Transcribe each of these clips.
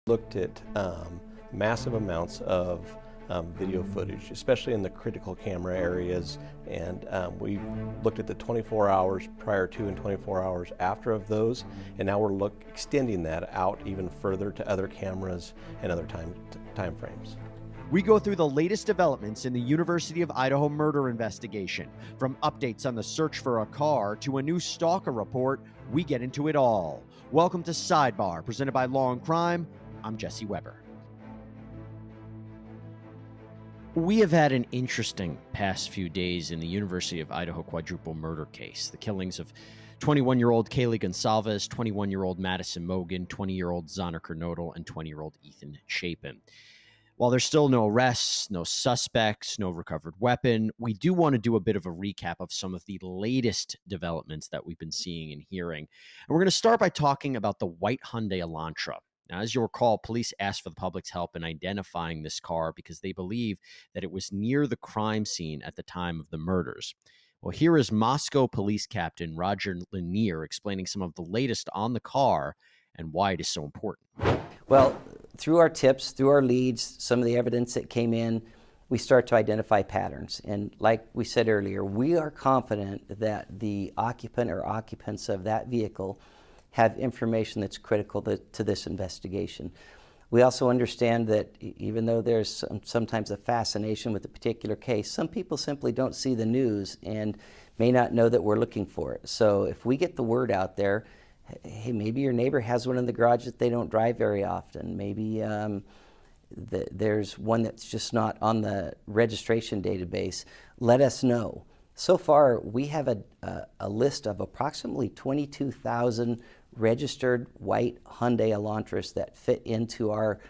Looked at massive amounts of video footage, especially in the critical camera areas, and we looked at the 24 hours prior to and 24 hours after of those, and now we're extending that out even further to other cameras and other time frames. We go through the latest developments in the University of Idaho murder investigation. From updates on the search for a car to a new stalker report, we get into it all. Welcome to Sidebar, presented by Law and Crime. I'm Jesse Weber. We have had an interesting past few days in the University of Idaho quadruple murder case. The killings of 21-year-old Kaylee Goncalves, 21-year-old Madison Mogen, 20-year-old Zahner Kernodle, and 20-year-old Ethan Chapin. While there's still no arrests, no suspects, no recovered weapon, we do want to do a bit of a recap of some of the latest developments that we've been seeing and hearing. And we're going to start by talking about the white Hyundai Elantra. Now, as you'll recall, police asked for the public's help in identifying this car because they believe that it was near the crime scene at the time of the murders. Well, here is Moscow Police Captain Roger Lanier explaining some of the latest on the car and why it is so important. Well, through our tips, through our leads, some of the evidence that came in, we start to identify patterns. And like we said earlier, we are confident that the occupant or occupants of that vehicle have information that's critical to this investigation. We also understand that even though there's sometimes a fascination with a particular case, some people simply don't see the news and may not know that we're looking for it. So if we get the word out there, hey, maybe your neighbor has one in the garage that they don't drive very often. Maybe there's one that's just not on the registration database. Let us know. So far, we have a list of approximately 22,000 registered white Hyundai Elantras that fit into our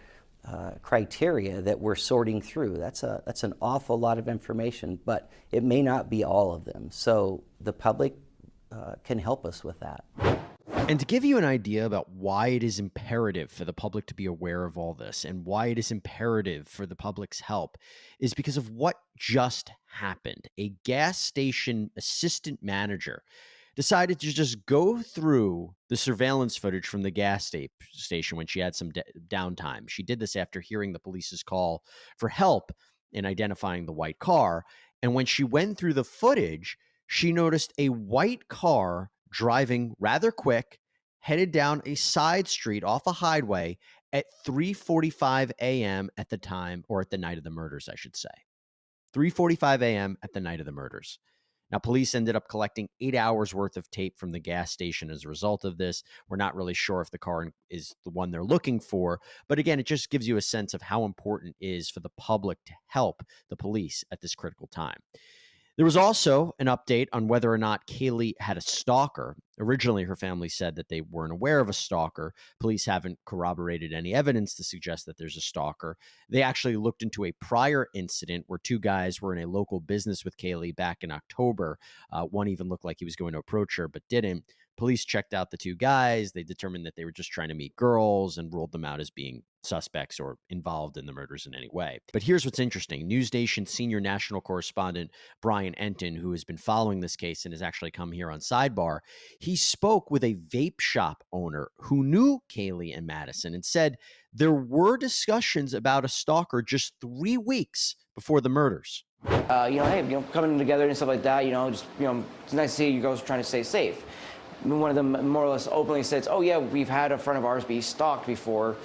criteria that we're sorting through. That's an awful lot of information, but it may not be all of them. So the public can help us with that. And to give you an idea about why it is imperative for the public to be aware of all this and why it is imperative for the public's help is because of what just happened. A gas station assistant manager decided to just go through the surveillance footage from the gas station when she had some downtime. She did this after hearing the police's call for help in identifying the white car. And when she went through the footage, she noticed a white car driving rather quick, headed down a side street off a highway at 3:45 a.m. at the time, or at the night of the murders, I should say. 3:45 a.m. at the night of the murders. Now, police ended up collecting 8 hours worth of tape from the gas station as a result of this. We're not really sure if the car is the one they're looking for. But again, it just gives you a sense of how important it is for the public to help the police at this critical time. There was also an update on whether or not Kaylee had a stalker. Originally, her family said that they weren't aware of a stalker. Police haven't corroborated any evidence to suggest that there's a stalker. They actually looked into a prior incident where two guys were in a local business with Kaylee back in October. One even looked like he was going to approach her, but didn't. Police checked out the two guys. They determined that they were just trying to meet girls and ruled them out as being suspects or involved in the murders in any way. But here's what's interesting. NewsNation senior national correspondent Brian Enton, who has been following this case and has actually come here on Sidebar, he spoke with a vape shop owner who knew Kaylee and Madison and said there were discussions about a stalker just 3 weeks before the murders. Hey, coming together and stuff like that, it's nice to see you girls trying to stay safe. One of them more or less openly says, oh yeah, we've had a friend of ours be stalked before,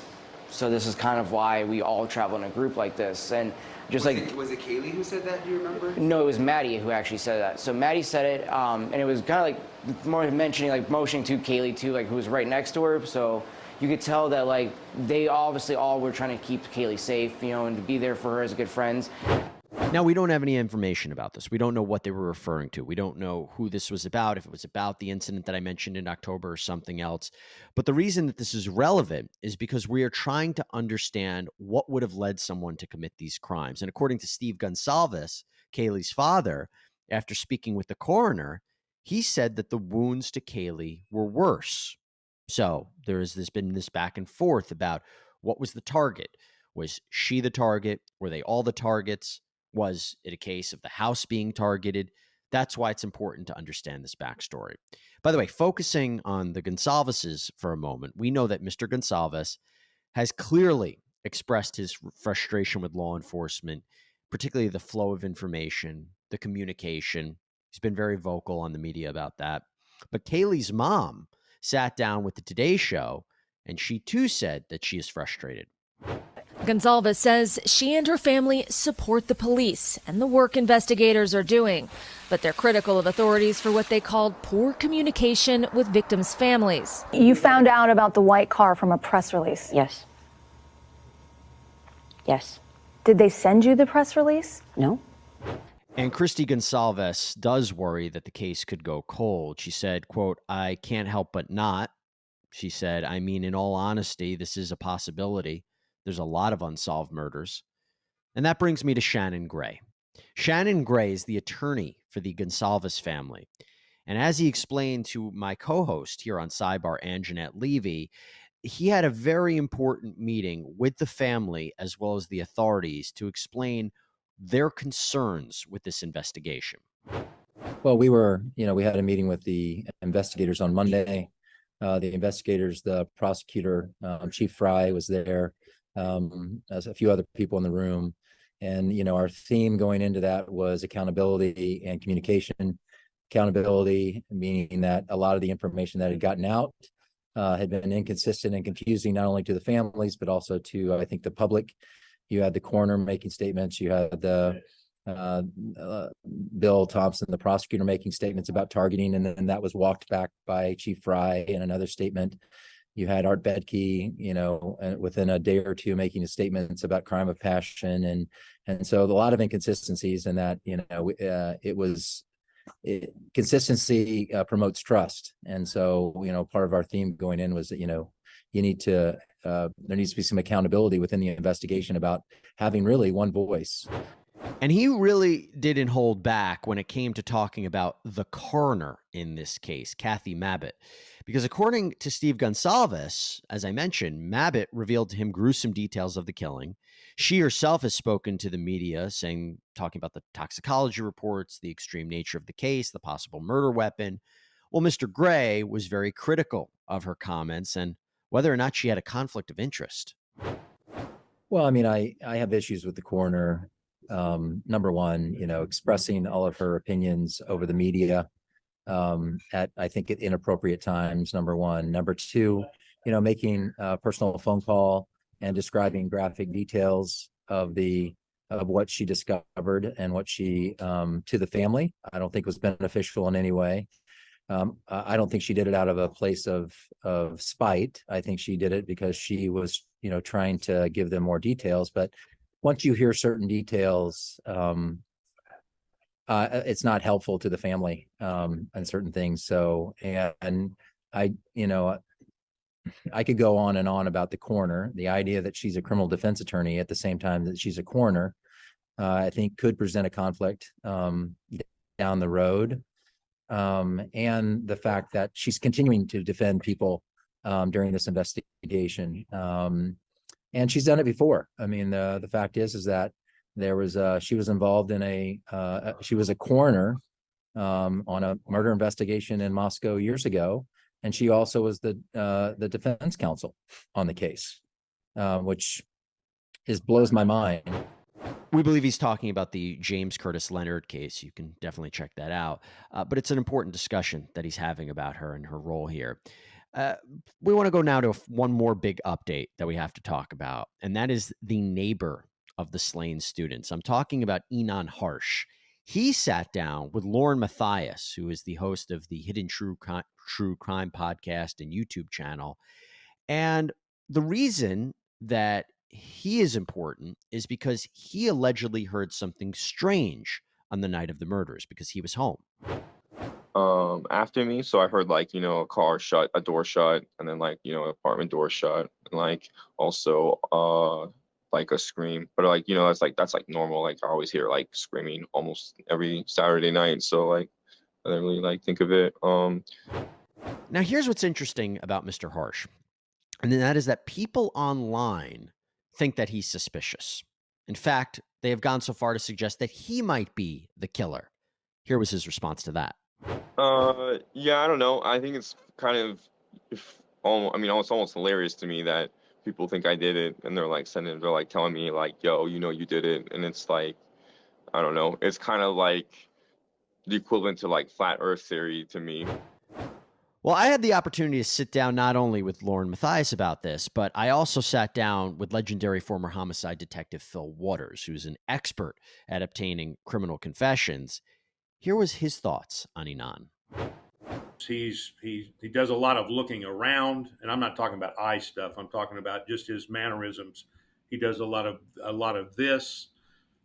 so this is kind of why we all travel in a group like this. And just was it Kaylee who said that? Do you remember? No, it was Maddie who actually said that. So Maddie said it, and it was kind of like more mentioning, like motioning to Kaylee too, like who was right next to her. So you could tell that like they obviously all were trying to keep Kaylee safe, and to be there for her as good friends. Now, we don't have any information about this. We don't know what they were referring to. We don't know who this was about, if it was about the incident that I mentioned in October or something else. But the reason that this is relevant is because we are trying to understand what would have led someone to commit these crimes. And according to Steve Goncalves, Kaylee's father, after speaking with the coroner, he said that the wounds to Kaylee were worse. So there's been this back and forth about what was the target. Was she the target? Were they all the targets? Was it a case of the house being targeted? That's why it's important to understand this backstory. By the way, focusing on the Goncalveses for a moment, we know that Mr. Goncalves has clearly expressed his frustration with law enforcement, particularly the flow of information, the communication. He's been very vocal on the media about that. But Kaylee's mom sat down with the Today Show, and she too said that she is frustrated. Goncalves says she and her family support the police and the work investigators are doing, but they're critical of authorities for what they called poor communication with victims' families. You found out about the white car from a press release? Yes. Yes. Did they send you the press release? No. And Christy Goncalves does worry that the case could go cold. She said, quote, "I can't help but not." She said, "I mean, in all honesty, this is a possibility. There's a lot of unsolved murders." And that brings me to Shannon Gray. Shannon Gray is the attorney for the Goncalves family. And as he explained to my co-host here on Sidebar, Anjanette Levy, he had a very important meeting with the family as well as the authorities to explain their concerns with this investigation. Well, we had a meeting with the investigators on Monday. The investigators, the prosecutor, Chief Fry was there, as a few other people in the room. And, our theme going into that was accountability and communication. Accountability, meaning that a lot of the information that had gotten out had been inconsistent and confusing, not only to the families, but also to, I think, the public. You had the coroner making statements. You had the Bill Thompson, the prosecutor, making statements about targeting, and then that was walked back by Chief Fry in another statement. You had Art Bedke, within a day or two, making statements about crime of passion, and so a lot of inconsistencies in that. Consistency promotes trust, and so part of our theme going in was that there needs to be some accountability within the investigation about having really one voice. And he really didn't hold back when it came to talking about the coroner in this case, Kathy Mabutt. Because according to Steve Goncalves, as I mentioned, Mabutt revealed to him gruesome details of the killing. She herself has spoken to the media, talking about the toxicology reports, the extreme nature of the case, the possible murder weapon. Well, Mr. Gray was very critical of her comments and whether or not she had a conflict of interest. Well, I mean, I have issues with the coroner. Number one, expressing all of her opinions over the media at, I think, at inappropriate times. Number one. Number two, making a personal phone call and describing graphic details of what she discovered and what she to the family. I don't think was beneficial in any way. I don't think she did it out of a place of spite. I think she did it because she was, trying to give them more details. But once you hear certain details, it's not helpful to the family and certain things. So, and I could go on and on about the coroner. The idea that she's a criminal defense attorney at the same time that she's a coroner, I think could present a conflict down the road. And the fact that she's continuing to defend people during this investigation. And she's done it before. I mean, the fact is that there was she was involved in she was a coroner on a murder investigation in Moscow years ago. And she also was the defense counsel on the case, which blows my mind. We believe he's talking about the James Curtis Leonard case. You can definitely check that out. But it's an important discussion that he's having about her and her role here. We want to go now to one more big update that we have to talk about, and that is the neighbor of the slain students. I'm talking about Enon Harsh. He sat down with Lauren Matthias, who is the host of the Hidden True Crime podcast and YouTube channel. And the reason that he is important is because he allegedly heard something strange on the night of the murders because he was home. After me, so I heard a car shut, a door shut, and then apartment door shut, and also a scream. But that's normal. I always hear screaming almost every Saturday night. So I didn't really think of it. Now here's what's interesting about Mr. Harsh, and that is that people online think that he's suspicious. In fact, they have gone so far to suggest that he might be the killer. Here was his response to that. Yeah, I don't know. I think it's kind of, it's almost hilarious to me that people think I did it, and they're like telling me like, yo, you know, you did it. And it's like, I don't know, it's kind of like the equivalent to like flat earth theory to me. Well, I had the opportunity to sit down not only with Lauren Mathias about this, but I also sat down with legendary former homicide detective Phil Waters, who's an expert at obtaining criminal confessions. Here was his thoughts on Inan. He does a lot of looking around, and I'm not talking about eye stuff. I'm talking about just his mannerisms. He does a lot of this,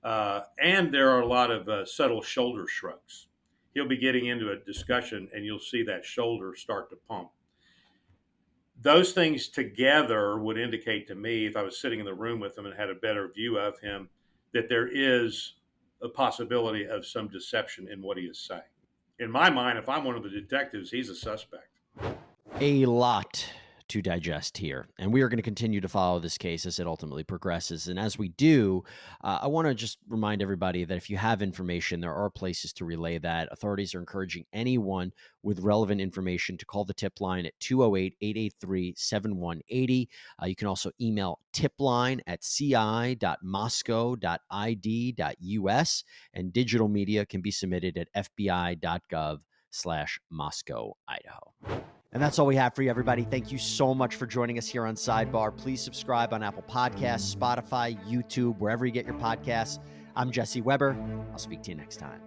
and there are a lot of subtle shoulder shrugs. He'll be getting into a discussion, and you'll see that shoulder start to pump. Those things together would indicate to me, if I was sitting in the room with him and had a better view of him, that there is a possibility of some deception in what he is saying. In my mind, if I'm one of the detectives, he's a suspect. A lot to digest here, and we are going to continue to follow this case as it ultimately progresses. And as we do, I want to just remind everybody that if you have information, there are places to relay that. Authorities are encouraging anyone with relevant information to call the tip line at 208-883-7180. You can also email tipline@ci.moscow.id.us, and digital media can be submitted at fbi.gov/Moscow, Idaho. And that's all we have for you, everybody. Thank you so much for joining us here on Sidebar. Please subscribe on Apple Podcasts, Spotify, YouTube, wherever you get your podcasts. I'm Jesse Weber. I'll speak to you next time.